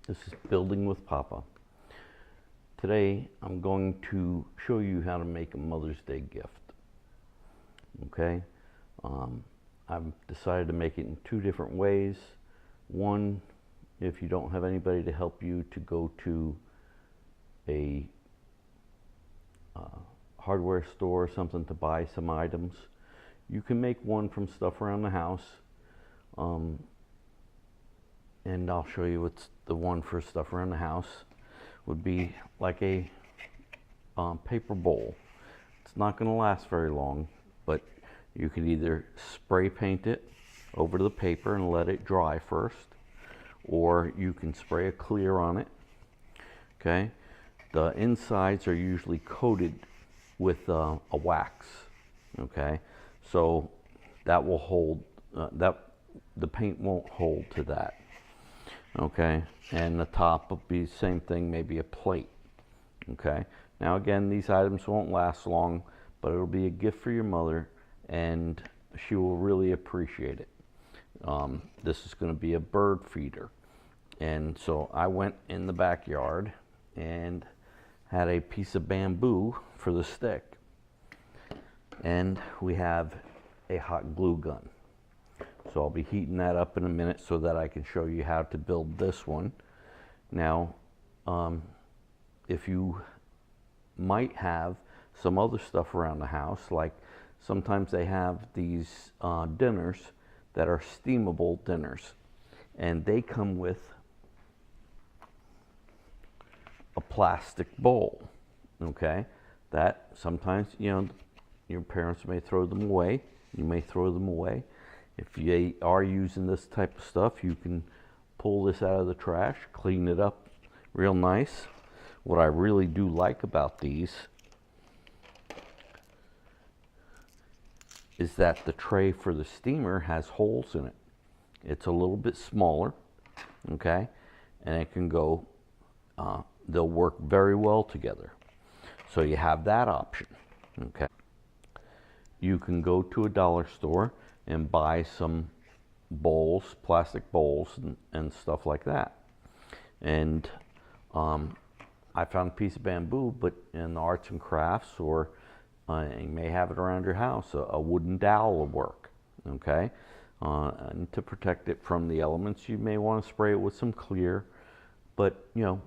This is Building with Papa. Today I'm going to show you how to make a Mother's Day gift. Okay, I've decided to make it in two different ways. One, if you don't have anybody to help you, to go to a hardware store or something to buy some items. You can make one from stuff around the house. And I'll show you what's the one for stuff around the house. Would be like a paper bowl. It's not going to last very long, but you can either spray paint it over to the paper and let it dry first, or you can spray a clear on it. Okay, the insides are usually coated with a wax. Okay, so that will hold the paint won't hold to that. Okay, and the top will be the same thing, maybe a plate. Okay, now again, these items won't last long, but it'll be a gift for your mother and she will really appreciate it. This is going to be a bird feeder, and so I went in the backyard and had a piece of bamboo for the stick, and we have a hot glue gun. So I'll be heating that up in a minute so that I can show you how to build this one. Now, if you might have some other stuff around the house, like sometimes they have these dinners that are steamable dinners, and they come with a plastic bowl. Okay, that sometimes, you know, your parents may throw them away. You may throw them away. If you are using this type of stuff, you can pull this out of the trash, clean it up real nice. What I really do like about these is that the tray for the steamer has holes in it. It's a little bit smaller, okay, and it can go, they'll work very well together. So you have that option, okay. You can go to a dollar store and buy some bowls, plastic bowls and stuff like that. And I found a piece of bamboo, but in the arts and crafts, or you may have it around your house, a wooden dowel will work, okay? And to protect it from the elements, you may want to spray it with some clear, but you know,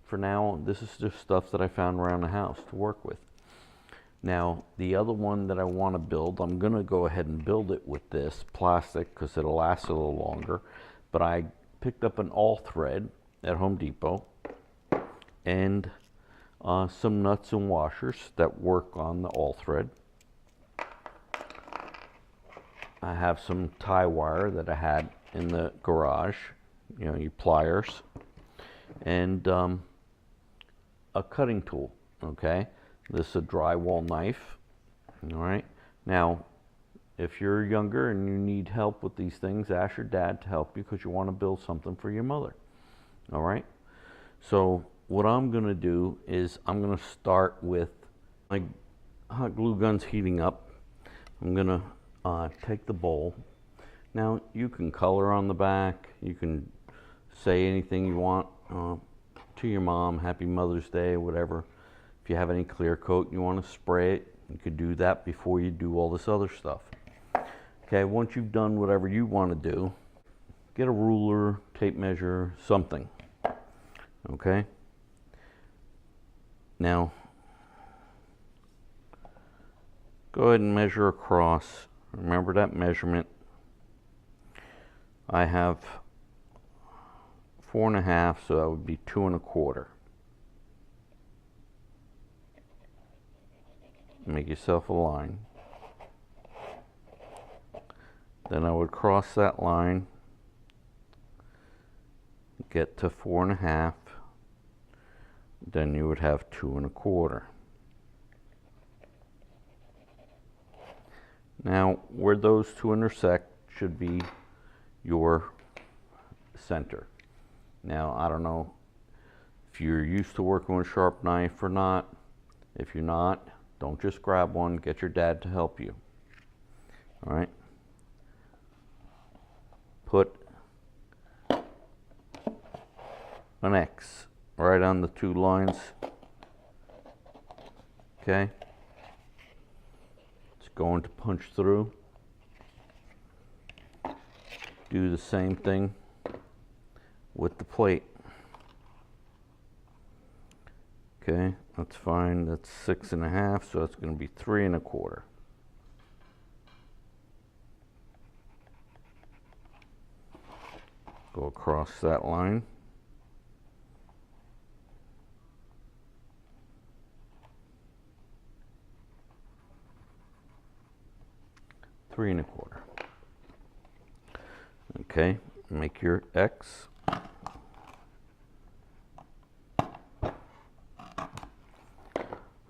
for now, this is just stuff that I found around the house to work with. Now, the other one that I want to build, I'm going to go ahead and build it with this plastic because it'll last a little longer. But I picked up an all thread at Home Depot and some nuts and washers that work on the all thread. I have some tie wire that I had in the garage, you know, your pliers, and a cutting tool, okay? This is a drywall knife. All right. Now, if you're younger and you need help with these things, ask your dad to help you because you want to build something for your mother. All right. So what I'm going to do is I'm going to start with my hot glue gun's heating up. I'm going to take the bowl. Now, you can color on the back. You can say anything you want to your mom, Happy Mother's Day, whatever. If you have any clear coat you want to spray it, you could do that before you do all this other stuff. Okay, once you've done whatever you want to do, get a ruler, tape measure, something. Okay? Now, go ahead and measure across. Remember that measurement. I have 4.5, so that would be 2.25. Make yourself a line. Then I would cross that line, get to 4.5, then you would have 2.25. Now, where those two intersect should be your center. Now, I don't know if you're used to working with a sharp knife or not. If you're not, don't just grab one, get your dad to help you. All right? Put an X right on the two lines. Okay. It's going to punch through. Do the same thing with the plate. Okay, that's fine. That's 6.5, so that's going to be 3.25. Go across that line. Three and a quarter. Okay, make your X.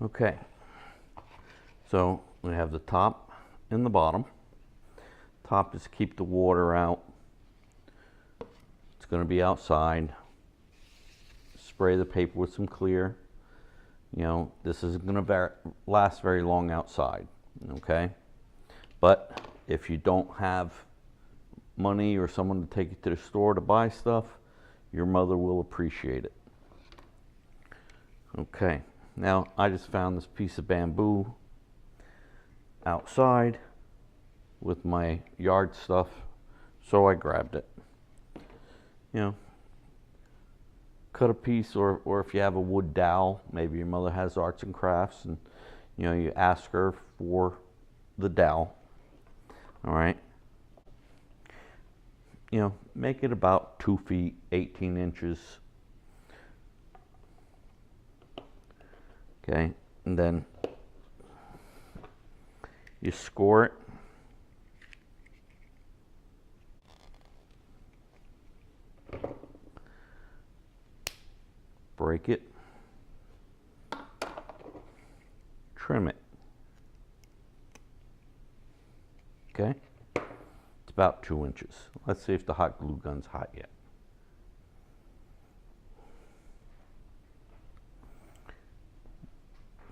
Okay, so we have the top and the bottom. Top is keep the water out. It's going to be outside. Spray the paper with some clear. You know, this isn't going to last very long outside, okay? But if you don't have money or someone to take you to the store to buy stuff, your mother will appreciate it. Okay, now I just found this piece of bamboo outside with my yard stuff, so I grabbed it. You know, cut a piece, or if you have a wood dowel, maybe your mother has arts and crafts, and you know, you ask her for the dowel. All right, you know, make it about 2 feet 18 inches. Okay, and then you score it. Break it. Trim it. Okay, it's about 2 inches. Let's see if the hot glue gun's hot yet.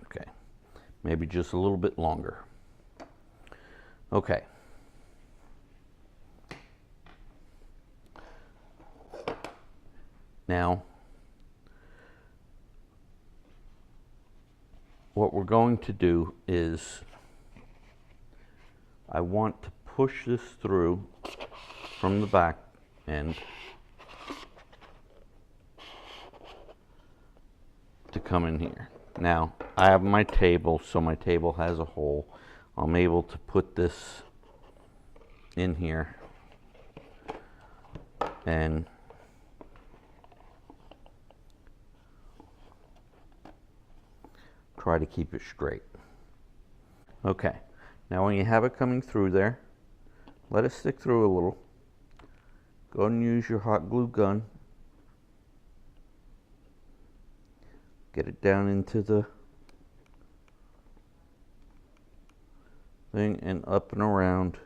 Okay, maybe just a little bit longer. Okay. Now, what we're going to do is I want to push this through from the back end to come in here. Now, I have my table, so my table has a hole. I'm able to put this in here and try to keep it straight. Okay, now when you have it coming through there, let it stick through a little. Go and use your hot glue gun. Get it down into the thing and up and around.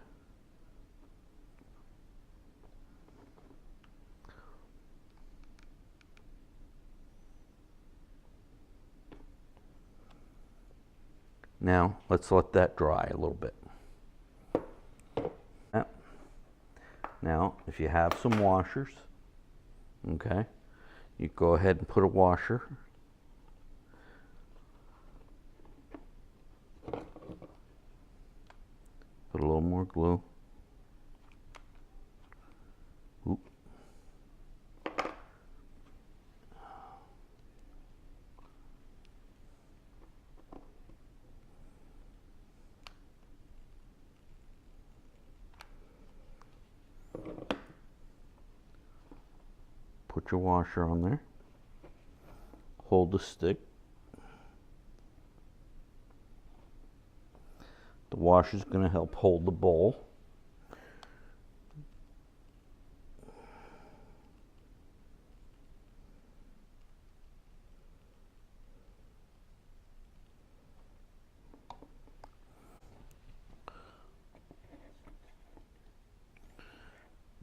Now, let's let that dry a little bit. Now, if you have some washers, okay, you go ahead and put a washer. Put a little more glue. Oop. Put your washer on there. Hold the stick. The washer is going to help hold the bowl.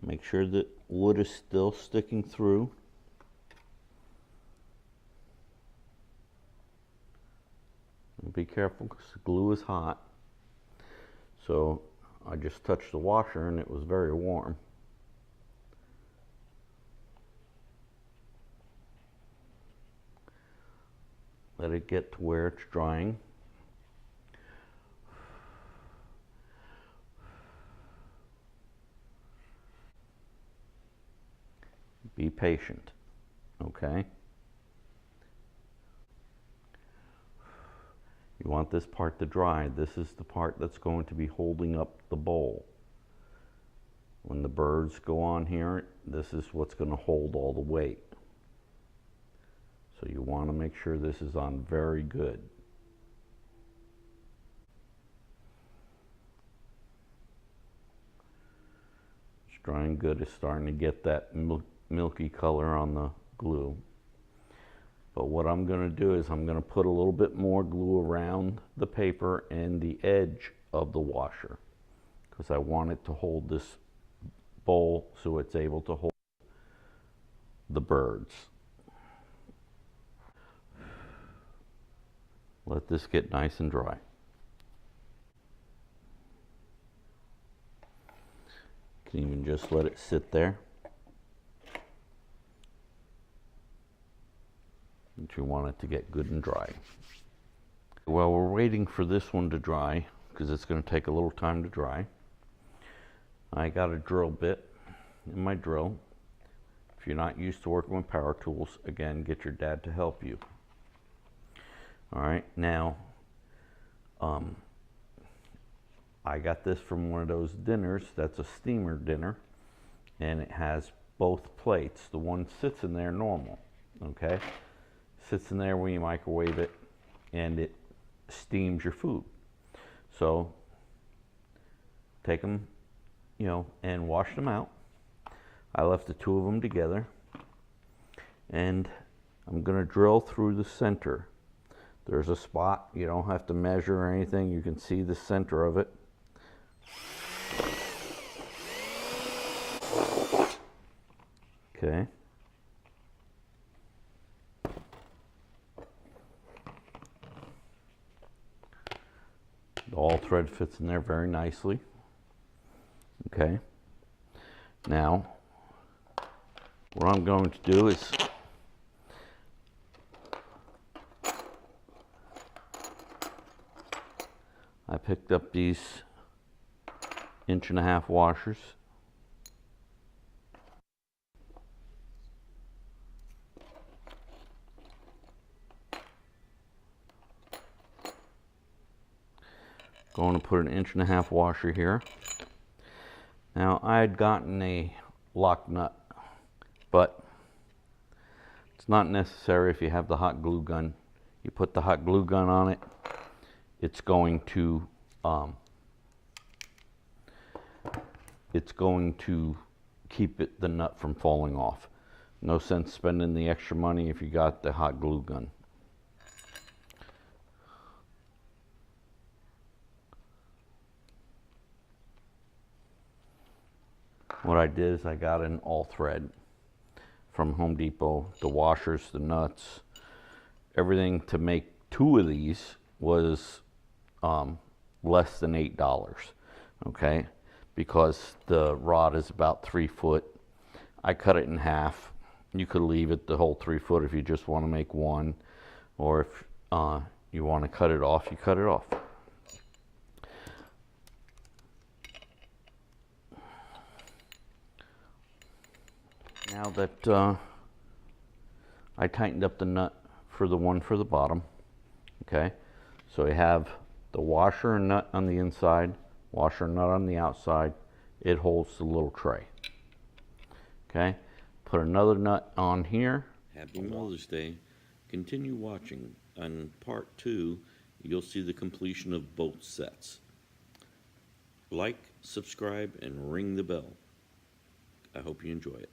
Make sure that wood is still sticking through. And be careful because the glue is hot. So I just touched the washer and it was very warm. Let it get to where it's drying. Be patient, okay? You want this part to dry. This is the part that's going to be holding up the bowl. When the birds go on here, this is what's going to hold all the weight. So you want to make sure this is on very good. It's drying good. It's starting to get that milky color on the glue. But what I'm going to do is I'm going to put a little bit more glue around the paper and the edge of the washer, because I want it to hold this bowl so it's able to hold the birds. Let this get nice and dry. You can even just let it sit there. But you want it to get good and dry. While we're waiting for this one to dry, because it's going to take a little time to dry, I got a drill bit in my drill. If you're not used to working with power tools, again, get your dad to help you. All right, now, I got this from one of those dinners. That's a steamer dinner, and it has both plates. The one sits in there normal, okay? Sits in there when you microwave it, and it steams your food. So take them, and wash them out. I left the two of them together, and I'm going to drill through the center. There's a spot. You don't have to measure or anything. You can see the center of it. Okay. The all thread fits in there very nicely. Okay. Now, what I'm going to do is I picked up these 1.5-inch washers. Going to put an 1.5-inch washer here. Now, I had gotten a lock nut, but it's not necessary if you have the hot glue gun. You put the hot glue gun on it, it's going to keep the nut from falling off. No sense spending the extra money if you got the hot glue gun. What I did is I got an all thread from Home Depot. The washers, the nuts, everything to make 2 of these was less than $8, okay? Because the rod is about 3 foot. I cut it in half. You could leave it the whole 3 foot if you just want to make one, or if you want to cut it off, you cut it off. Now that I tightened up the nut for the one for the bottom, okay? So I have the washer and nut on the inside, washer and nut on the outside. It holds the little tray, okay? Put another nut on here. Happy Mother's Day. Continue watching. On part 2, you'll see the completion of both sets. Like, subscribe, and ring the bell. I hope you enjoy it.